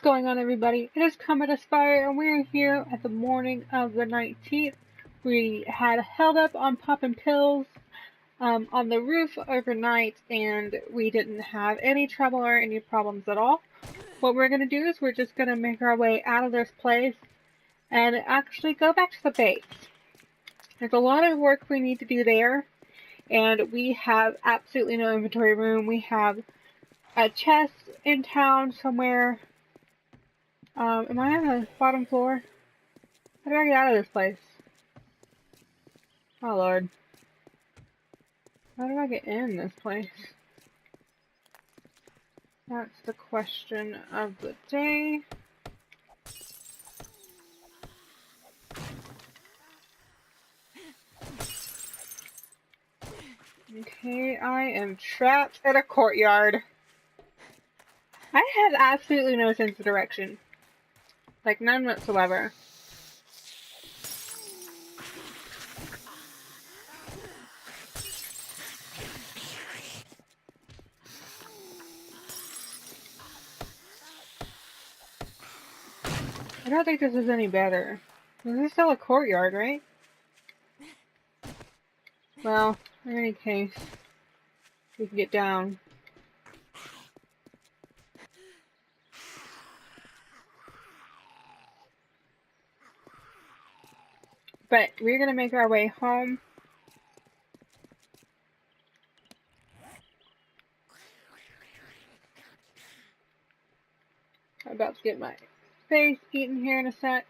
going on, everybody? It is Comet Aspire, and we're here at the morning of the 19th. We had held up on popping pills on the roof overnight, and we didn't have any trouble or any problems at all. What we're going to do is we're just going to make our way out of this place and actually go back to the base. There's a lot of work we need to do there, and we have absolutely no inventory room. We have a chest in town somewhere. Am I on the bottom floor? How do I get out of this place? Oh lord. How do I get in this place? That's the question of the day. Okay, I am trapped at a courtyard. I have absolutely no sense of direction. Like, none whatsoever. I don't think this is any better. This is still a courtyard, right? Well, in any case, we can get down. But we're gonna make our way home. I'm about to get my face eaten here in a sec.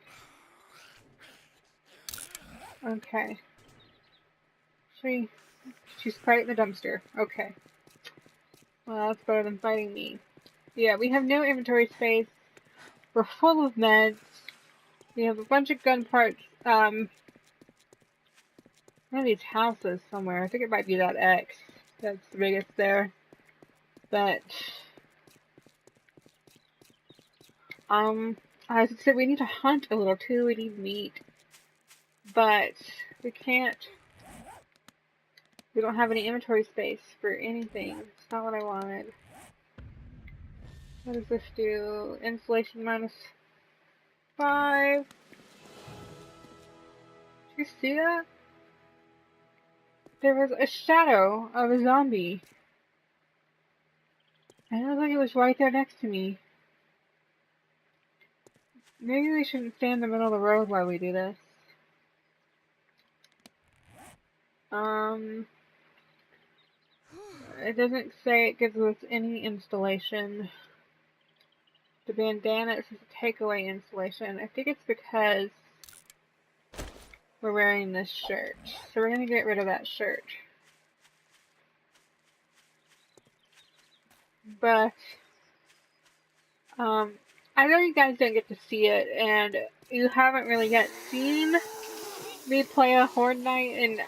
Okay. She's fighting the dumpster. Okay. Well, that's better than fighting me. Yeah, we have no inventory space. We're full of meds. We have a bunch of gun parts. One of these houses somewhere. I think it might be that X. That's the biggest there. But, as I said, we need to hunt a little too. We need meat. But, we can't. We don't have any inventory space for anything. It's not what I wanted. What does this do? Insulation -5. Did you see that? There was a shadow of a zombie. And it looked like it was right there next to me. Maybe we shouldn't stay in the middle of the road while we do this. It doesn't say it gives us any installation. The bandana is a takeaway installation. I think it's because we're wearing this shirt. So we're gonna get rid of that shirt. But, I know you guys don't get to see it, and you haven't really yet seen me play a Horde Night, and,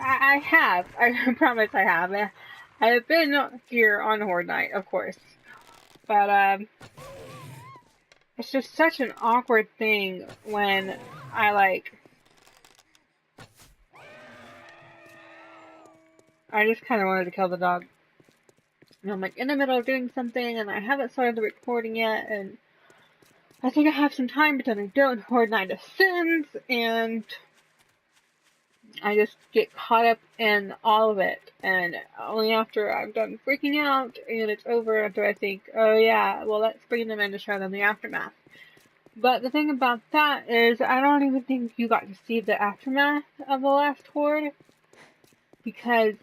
I have. I promise I have. I have been here on Horde Night, of course. But, it's just such an awkward thing when I just kind of wanted to kill the dog. And I'm like in the middle of doing something, and I haven't started the recording yet, and I think I have some time, but then I don't. Horde Night ascends, and I just get caught up in all of it, and only after I'm done freaking out and it's over do I think, oh yeah, well let's bring them in to show them the aftermath. But the thing about that is, I don't even think you got to see the aftermath of the last Horde, because,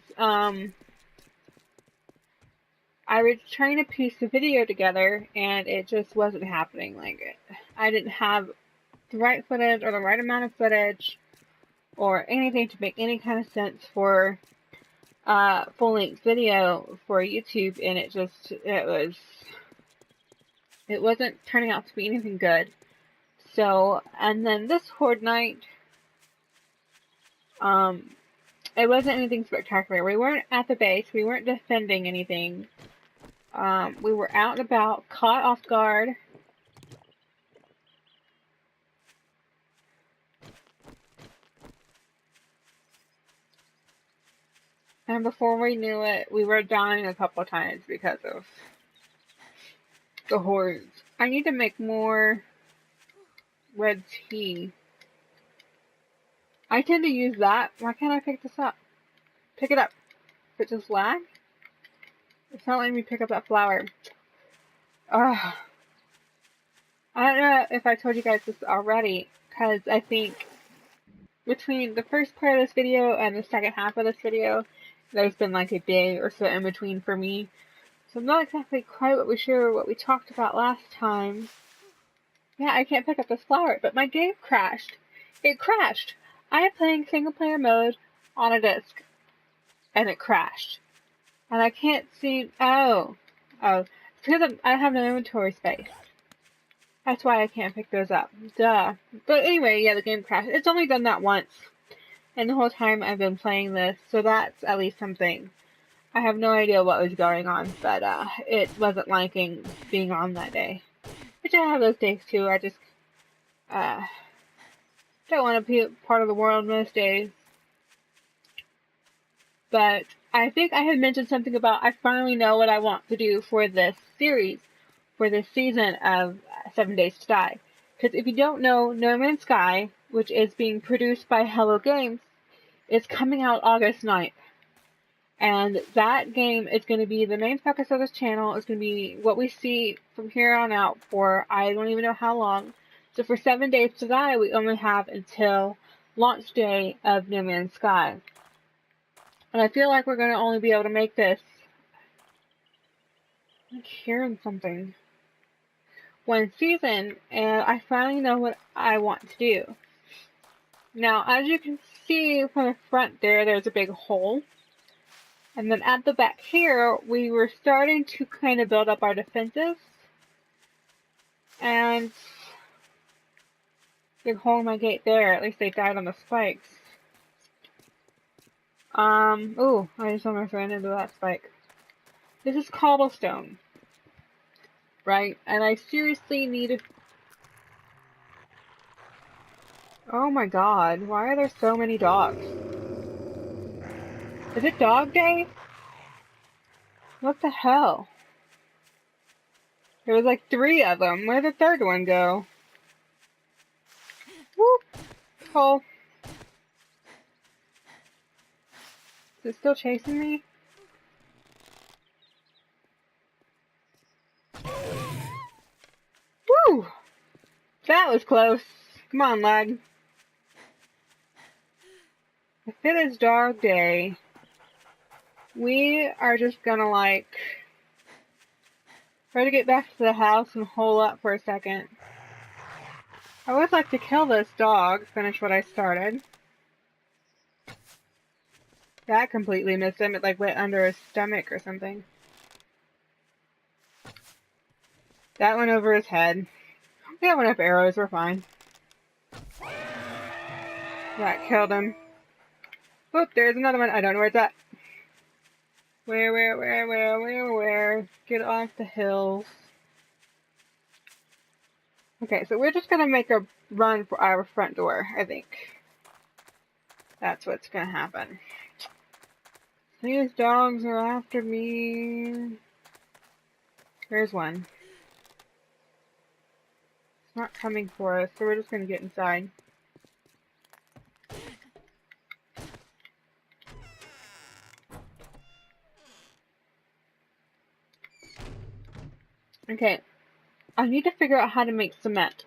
I was trying to piece the video together, and it just wasn't happening. Like, I didn't have the right footage, or the right amount of footage, or anything to make any kind of sense for full-length video for YouTube, and it wasn't turning out to be anything good. So, and then this Horde Night, it wasn't anything spectacular. We weren't at the base, we weren't defending anything. We were out and about, caught off guard. And before we knew it, we were dying a couple of times because of the hordes. I need to make more red tea. I tend to use that. Why can't I pick this up? Pick it up. Is it just lag? It's not letting me pick up that flower. Ugh. I don't know if I told you guys this already, because I think between the first part of this video and the second half of this video, there's been like a day or so in between for me. So I'm not exactly quite what we talked about last time. Yeah, I can't pick up this flower, but my game crashed. It crashed. I am playing single player mode on a disc, and it crashed. And I can't see. Oh, it's because I have no inventory space. That's why I can't pick those up. Duh. But anyway, yeah, the game crashed. It's only done that once. And the whole time I've been playing this, so that's at least something. I have no idea what was going on, but it wasn't liking being on that day. Which I have those days too. I just don't want to be part of the world most days. But I think I had mentioned something about I finally know what I want to do for this series, for this season of 7 Days to Die. Because if you don't know, No Man's Sky, which is being produced by Hello Games, is coming out August 9th. And that game is going to be the main focus of this channel. It's going to be what we see from here on out for I don't even know how long. So for 7 Days to Die, we only have until launch day of No Man's Sky. And I feel like we're going to only be able to make this. I'm hearing something. One season, and I finally know what I want to do. Now, as you can see from the front there's a big hole. And then at the back here, we were starting to kind of build up our defenses. And big hole in my gate there. At least they died on the spikes. Ooh, I just almost ran into that spike. This is cobblestone. Right? And I seriously need... Oh my god, why are there so many dogs? Is it dog day? What the hell? There was like 3 of them. Where'd the third one go? Whoop! Hole. Is it still chasing me? Woo! That was close. Come on, lag. If it is dog day, we are just gonna like try to get back to the house and hole up for a second. I would like to kill this dog, finish what I started. That completely missed him. It like went under his stomach or something. That went over his head. We have enough arrows, we're fine. That killed him. Oop, there's another one. I don't know where it's at. Where? Get off the hills. Okay, so we're just gonna make a run for our front door, I think. That's what's gonna happen. These dogs are after me. There's one. It's not coming for us, so we're just gonna get inside. Okay, I need to figure out how to make cement.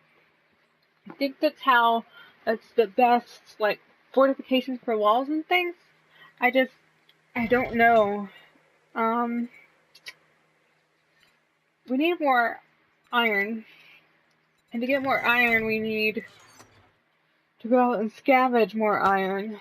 I think that's the best, like, fortifications for walls and things. I don't know. We need more iron. And to get more iron, we need to go out and scavenge more iron.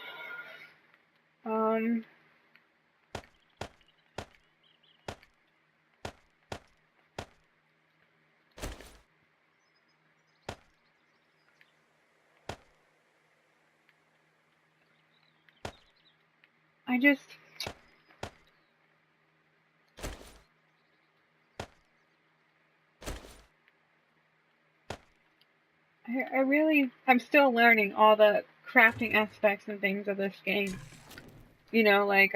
I'm still learning all the crafting aspects and things of this game. You know, like,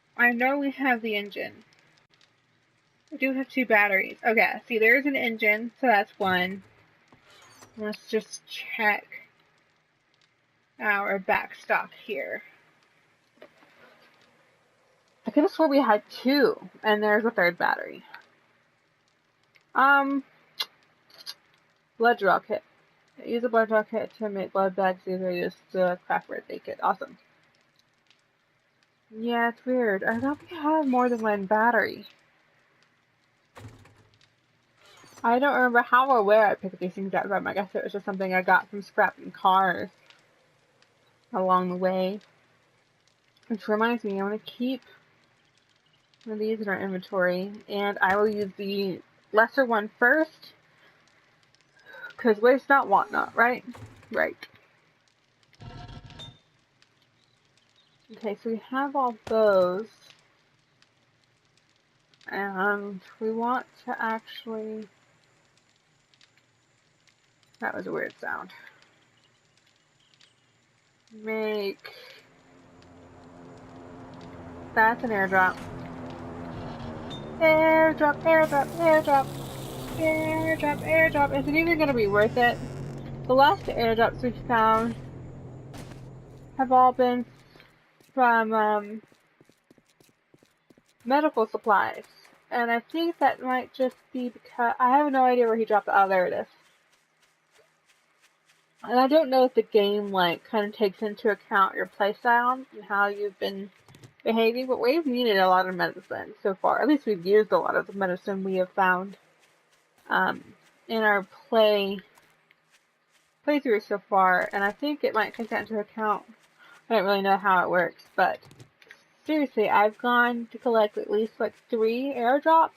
I know we have the engine. We do have 2 batteries. Okay, see, there's an engine, so that's 1. Let's just check our back stock here. I could have swore we had 2, and there's a 3rd battery. Blood draw kit. Use a blood draw kit to make blood bags. These are used to craft red kit. Awesome. Yeah, it's weird. I thought we had more than 1 battery. I don't remember how or where I picked these things up from. I guess it was just something I got from scrapping cars along the way. Which reminds me, I want to keep one of these in our inventory, and I will use the lesser one first, because waste not, want not, right? Right. Okay, so we have all those, and we want to actually... That was a weird sound. Make... That's an airdrop. Airdrop, airdrop, airdrop. Airdrop, airdrop. Is it even going to be worth it? The last airdrops we've found have all been from medical supplies. And I think that might just be because... I have no idea where he dropped it. Oh, there it is. And I don't know if the game, like, kind of takes into account your playstyle and how you've been behaving, but we've needed a lot of medicine so far. At least we've used a lot of the medicine we have found in our playthrough so far, and I think it might take that into account. I don't really know how it works, but seriously, I've gone to collect at least like 3 airdrops,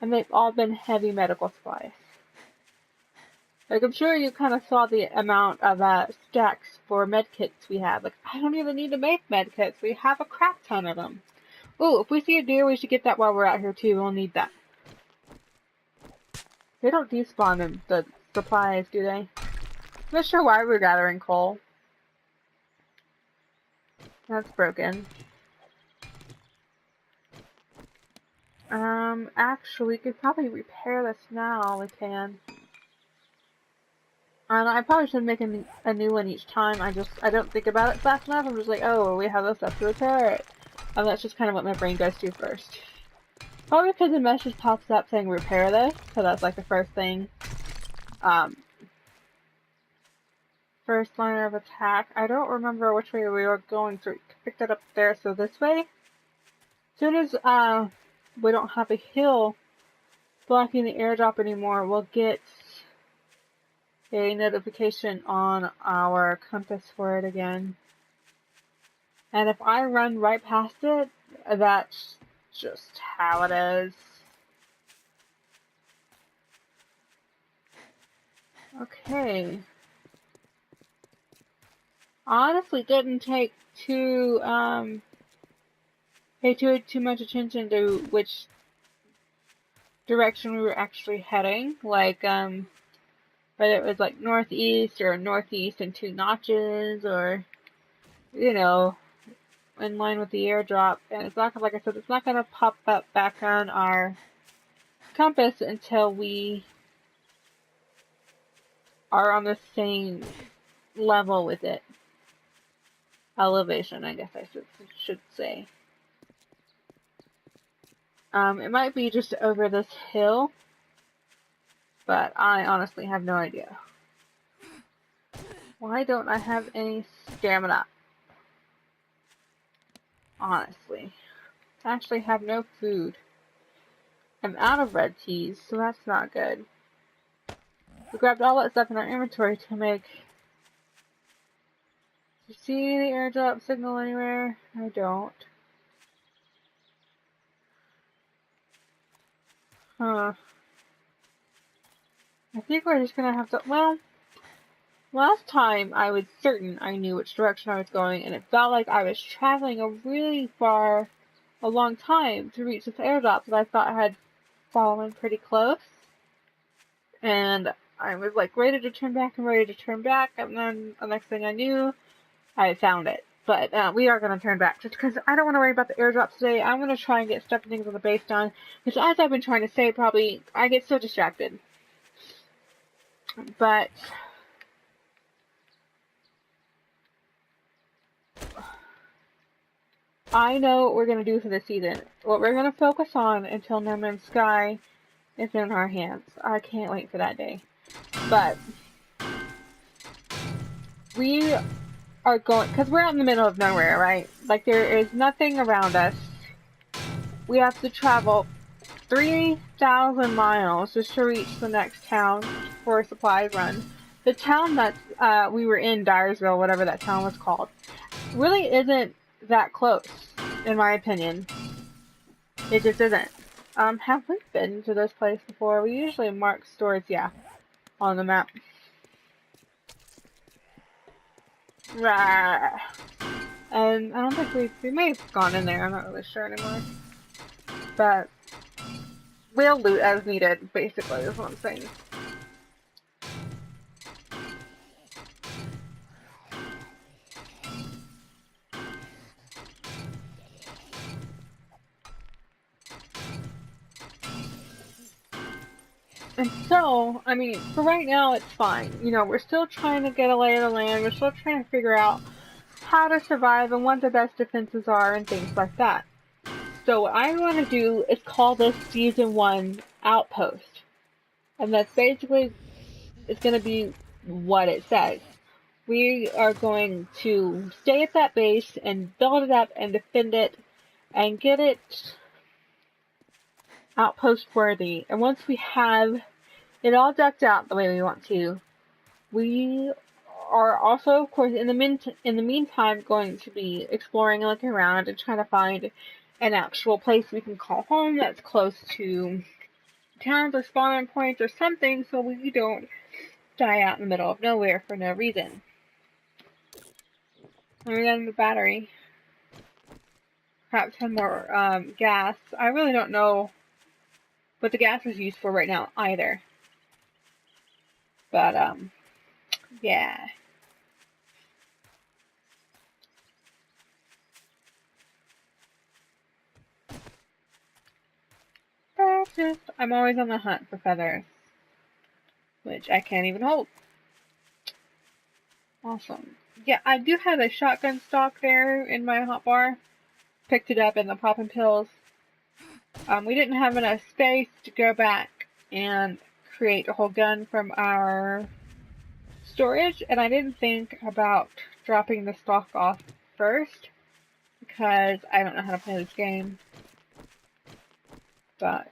and they've all been heavy medical supplies. Like, I'm sure you kind of saw the amount of stacks for medkits we have. Like, I don't even need to make medkits. We have a crap ton of them. Ooh, if we see a deer, we should get that while we're out here, too. We'll need that. They don't despawn in the supplies, do they? I'm not sure why we're gathering coal. That's broken. Actually, we could probably repair this now. We can. I probably should make a new one each time. I don't think about it fast enough. I'm just like, oh, we have this stuff to repair it. And that's just kind of what my brain goes to first. Probably because the message pops up saying repair this, so that's like the first thing. First line of attack. I don't remember which way we were going, so we picked it up there, so this way. As soon as we don't have a hill blocking the airdrop anymore, we'll get a notification on our compass for it again. And if I run right past it, that's just how it is. Okay. Honestly, didn't take too pay too much attention to which direction we were actually heading. Like, whether it was like northeast or northeast and 2 notches, or, you know, in line with the airdrop. And it's not, like I said, it's not going to pop up back on our compass until we are on the same level with it. Elevation, I guess I should say. It might be just over this hill, but I honestly have no idea. Why don't I have any stamina? Honestly. I actually have no food. I'm out of red teas, so that's not good. We grabbed all that stuff in our inventory to make... Do you see the airdrop signal anywhere? I don't. Huh. I think we're just gonna have to... Well, last time I was certain I knew which direction I was going, and it felt like I was traveling a long time to reach this airdrop that I thought I had fallen pretty close. And I was like ready to turn back, and then the next thing I knew, I found it. But we are going to turn back just because I don't want to worry about the airdrops today. I'm going to try and get stuff and things on the base done. Because as I've been trying to say, probably, I get so distracted. But I know what we're going to do for this season. What we're going to focus on until No Man's Sky is in our hands. I can't wait for that day. But we are going, because we're out in the middle of nowhere, right? Like, there is nothing around us. We have to travel 3,000 miles just to reach the next town for a supply run. The town that we were in, Dyersville, whatever that town was called, really isn't that close, in my opinion. It just isn't. Have we been to this place before? We usually mark stores, yeah, on the map. Right. And I don't think we may have gone in there, I'm not really sure anymore. But we'll loot as needed, basically, is what I'm saying. And so, I mean, for right now, it's fine. You know, we're still trying to get a lay of the land. We're still trying to figure out how to survive and what the best defenses are and things like that. So what I want to do is call this Season 1 Outpost. And that's basically, it's going to be what it says. We are going to stay at that base and build it up and defend it and get it outpost worthy. And once we have it all decked out the way we want to, we are also, of course, in the meantime, going to be exploring and looking around and trying to find an actual place we can call home that's close to towns or spawning points or something, so we don't die out in the middle of nowhere for no reason. And then the battery. Perhaps have more gas. I really don't know what the gas is used for right now either. But yeah. I'm always on the hunt for feathers, which I can't even hold. Awesome. Yeah, I do have a shotgun stock there in my hotbar. Picked it up in the poppin' pills. We didn't have enough space to go back and create a whole gun from our storage, and I didn't think about dropping the stock off first because I don't know how to play this game. But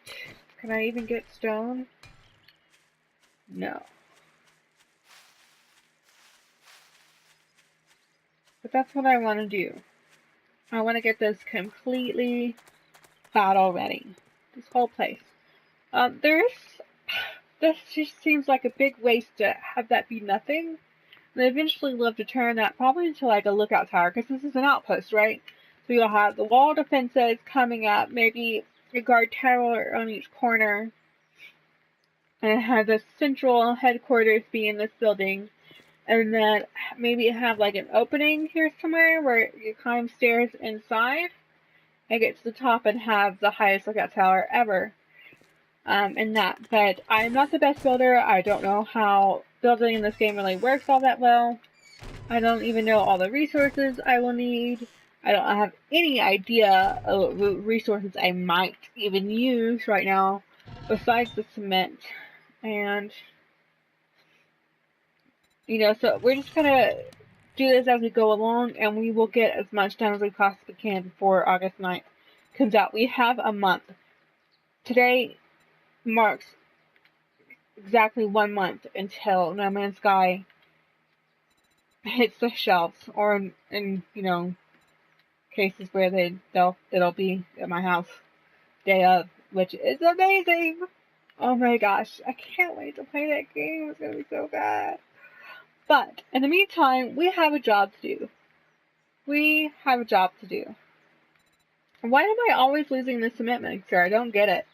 can I even get stone? No. But that's what I want to do. I want to get this completely battle ready. This whole place. This just seems like a big waste to have that be nothing. And I eventually love to turn that probably into like a lookout tower, because this is an outpost, right? So you'll have the wall defenses coming up, maybe a guard tower on each corner, and have the central headquarters be in this building, and then maybe have like an opening here somewhere where you climb stairs inside and get to the top and have the highest lookout tower ever. And that, but I'm not the best builder. I don't know how building in this game really works all that well. I don't even know all the resources I will need. I don't have any idea of the resources I might even use right now besides the cement. And, you know, so we're just gonna do this as we go along, and we will get as much done as we possibly can before August 9th comes out. We have a month. Today marks exactly 1 month until No Man's Sky hits the shelves, or in you know, cases where it'll be at my house day of, which is amazing. Oh my gosh, I can't wait to play that game. It's gonna be so bad. But in the meantime, we have a job to do. We have a job to do. Why am I always losing the cement mixer? I don't get it.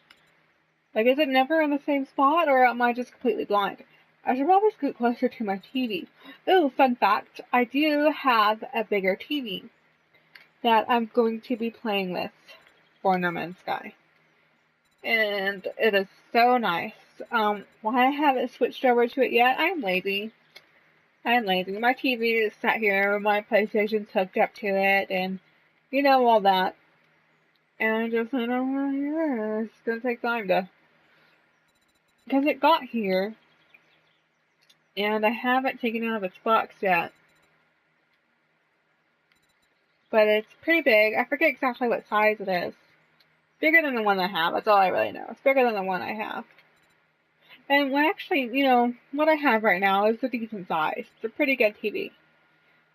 Like, is it never in the same spot, or am I just completely blind? I should probably scoot closer to my TV. Ooh, fun fact, I do have a bigger TV that I'm going to be playing with for No Man's Sky. And it is so nice. Why I haven't switched over to it yet, I'm lazy. I'm lazy. My TV is sat here, my PlayStation's hooked up to it, and you know all that. And I just, yeah, it's gonna take time to, because it got here, and I haven't taken it out of its box yet. But it's pretty big. I forget exactly what size it is. Bigger than the one I have. That's all I really know. It's bigger than the one I have. And when actually, you know, what I have right now is a decent size. It's a pretty good TV.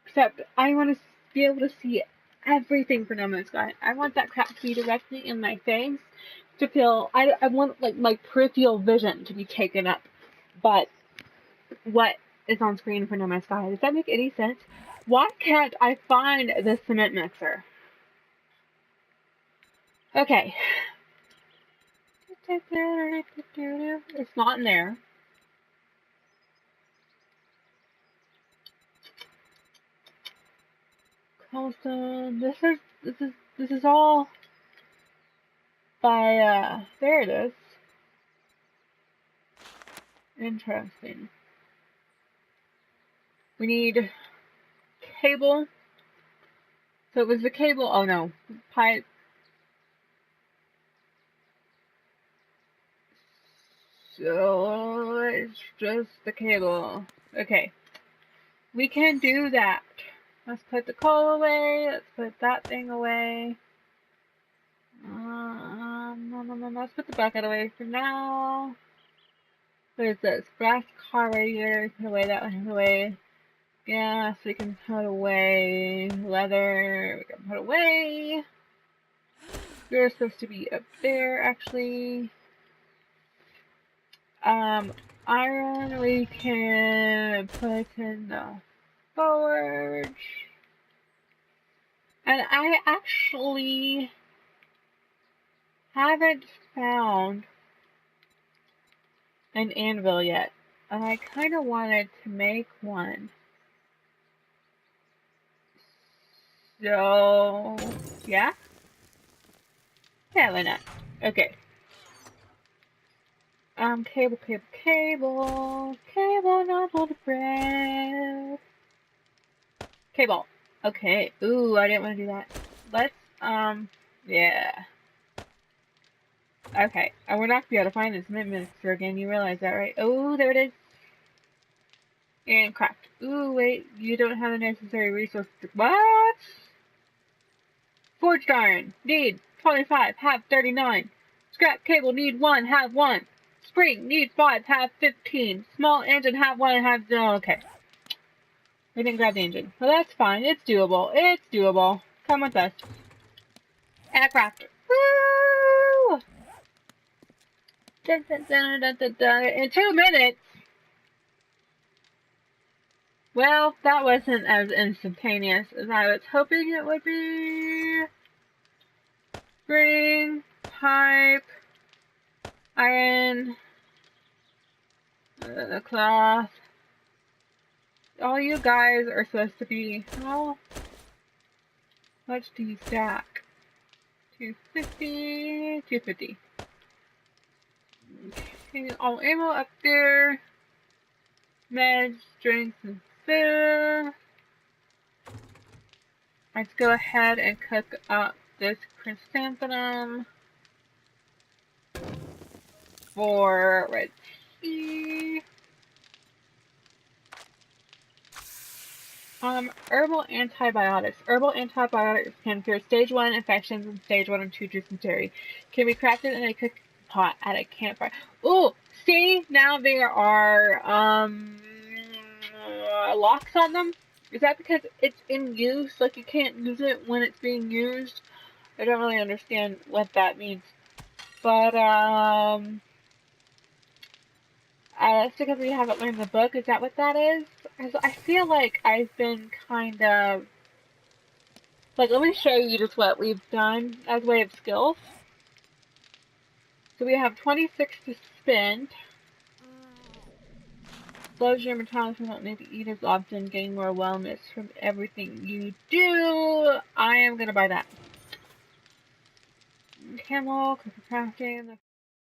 Except I want to be able to see everything for No Man's Sky. I want that crap to be directly in my face to feel. I want like my peripheral vision to be taken up. But what is on screen for No Man's Sky? Does that make any sense? Why can't I find the cement mixer? Okay. It's not in there. Cobblestone. This is all by there it is. Interesting. We need cable. So it was the cable. Oh no, pipe. So it's just the cable. Okay, we can do that. Let's put the coal away. Let's put that thing away. Let's put the bucket away for now. What is this? Brass car radiator. Put away that one. Put away. Gas. We can put away. Leather. We can put away. You're supposed to be up there, actually. Iron. We can put in the forge. And I actually haven't found an anvil yet, and I kind of wanted to make one. So, yeah? Yeah, why not? Okay. Cable, not hold the breath. Cable. Okay. Ooh, I didn't want to do that. Let's, yeah. Okay. And we're not going to be able to find this cement mixer again. You realize that, right? Oh, there it is. And craft. Ooh, wait. You don't have the necessary resources. What? Forged iron. Need 25. Have 39. Scrap cable. Need 1. Have 1. Spring. Need 5. Have 15. Small engine. Have 1 and have... Oh, okay. We didn't grab the engine. Well, that's fine. It's doable. It's doable. Come with us. And a crafter. Woo! Dun, dun, dun, dun, dun, dun. In 2 minutes. Well, that wasn't as instantaneous as I was hoping it would be. Spring, pipe, iron, the cloth. All you guys are supposed to be, how much do you stack? 250, 250. Okay, all ammo up there. Meds, drinks, and food. Let's go ahead and cook up this chrysanthemum for red tea. Herbal antibiotics. Herbal antibiotics can cure stage 1 infections and stage 1 and 2 dysentery. Can be crafted in a cooking pot at a campfire. Ooh, see? Now there are, locks on them. Is that because it's in use? Like you can't use it when it's being used? I don't really understand what that means. But, that's because we haven't learned the book. Is that what that is? I feel like I've been kind of... Like, let me show you just what we've done as a way of skills. So we have 26 to spend. Loves your metabolism, don't need to eat as often, gain more wellness from everything you do. I am gonna buy that. Camel, cooker crafting.